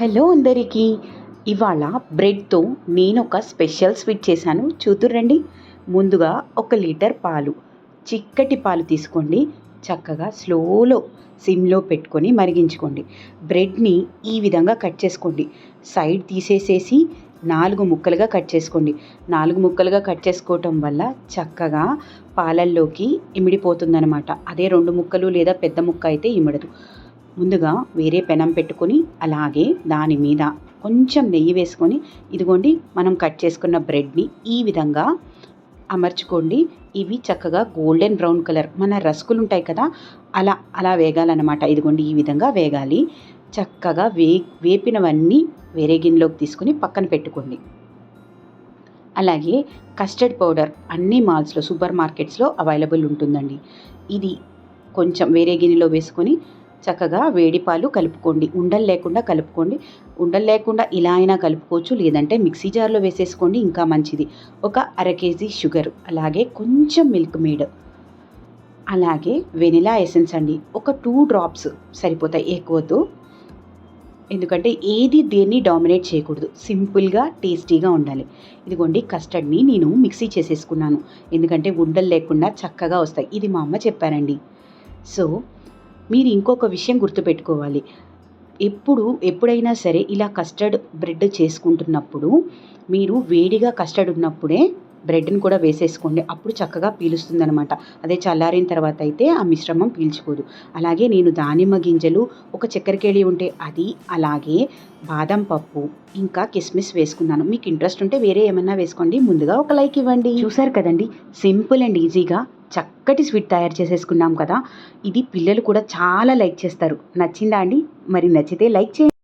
Hello అందరికీ. ఇవాళ బ్రెడ్తో నేను ఒక స్పెషల్ స్వీట్ చేశాను, చూతుర్రండి. ముందుగా 1 లీటర్ పాలు, చిక్కటి పాలు తీసుకోండి. చక్కగా స్లోలో సిమ్లో పెట్టుకొని మరిగించుకోండి. బ్రెడ్ని ఈ విధంగా కట్ చేసుకోండి. సైడ్ తీసేసేసి 4 ముక్కలుగా కట్ చేసుకోండి. 4 ముక్కలుగా కట్ చేసుకోవటం వల్ల చక్కగా పాలల్లోకి ఇమిడిపోతుందనమాట. అదే 2 ముక్కలు లేదా పెద్ద ముక్క అయితే ఇమడదు. ముందుగా వేరే పెనం పెట్టుకొని అలాగే దాని మీద కొంచెం నెయ్యి వేసుకొని ఇదిగోండి మనం కట్ చేసుకున్న బ్రెడ్ని ఈ విధంగా అమర్చుకోండి. ఇవి చక్కగా గోల్డెన్ బ్రౌన్ కలర్, మన రస్కులు ఉంటాయి కదా, అలా వేగాలన్నమాట. ఇదిగోండి ఈ విధంగా వేగాలి. చక్కగా వేపినవన్నీ వేరే గిన్నెలోకి తీసుకొని పక్కన పెట్టుకోండి. అలాగే కస్టర్డ్ పౌడర్ అన్ని మాల్స్లో, సూపర్ మార్కెట్స్లో అవైలబుల్ ఉంటుందండి. ఇది కొంచెం వేరే గిన్నెలో వేసుకొని చక్కగా వేడి పాలు కలుపుకోండి. ఉండలు లేకుండా కలుపుకోండి. ఉండలు లేకుండా ఇలా అయినా కలుపుకోవచ్చు, లేదంటే మిక్సీ జార్లో వేసేసుకోండి, ఇంకా మంచిది. ఒక 1/2 కేజీ షుగర్, అలాగే కొంచెం మిల్క్ మేడ్, అలాగే వెనిలా ఎసెన్స్ అండి. ఒక 2 డ్రాప్స్ సరిపోతాయి, ఎక్కువద్దు. ఎందుకంటే ఏది దేన్ని డామినేట్ చేయకూడదు, సింపుల్గా టేస్టీగా ఉండాలి. ఇదిగోండి కస్టర్డ్ని నేను మిక్సీ చేసేసుకున్నాను, ఎందుకంటే ఉండలు లేకుండా చక్కగా వస్తాయి. ఇది మా అమ్మ చెప్పారండి. సో మీరు ఇంకొక విషయం గుర్తుపెట్టుకోవాలి. ఎప్పుడైనా సరే ఇలా కస్టర్డ్ బ్రెడ్ చేసుకుంటున్నప్పుడు మీరు వేడిగా కస్టర్డ్ ఉన్నప్పుడే బ్రెడ్ని కూడా వేసేసుకోండి. అప్పుడు చక్కగా పీలుస్తుందనమాట. అదే చల్లారిన తర్వాత అయితే ఆ మిశ్రమం పీల్చుకోదు. అలాగే నేను దానిమ్మ గింజలు, ఒక చక్కెరకేళి ఉంటే అది, అలాగే బాదం పప్పు, ఇంకా కిస్మిస్ వేసుకున్నాను. మీకు ఇంట్రెస్ట్ ఉంటే వేరే ఏమన్నా వేసుకోండి. ముందుగా ఒక లైక్ ఇవ్వండి. చూసారు కదండి, సింపుల్ అండ్ ఈజీగా చక్కటి స్వీట్ తయారు చేసేసుకున్నాం కదా. ఇది పిల్లలు కూడా చాలా లైక్ చేస్తారు. నచ్చిందా అండి? మరి నచ్చితే లైక్ చేయండి.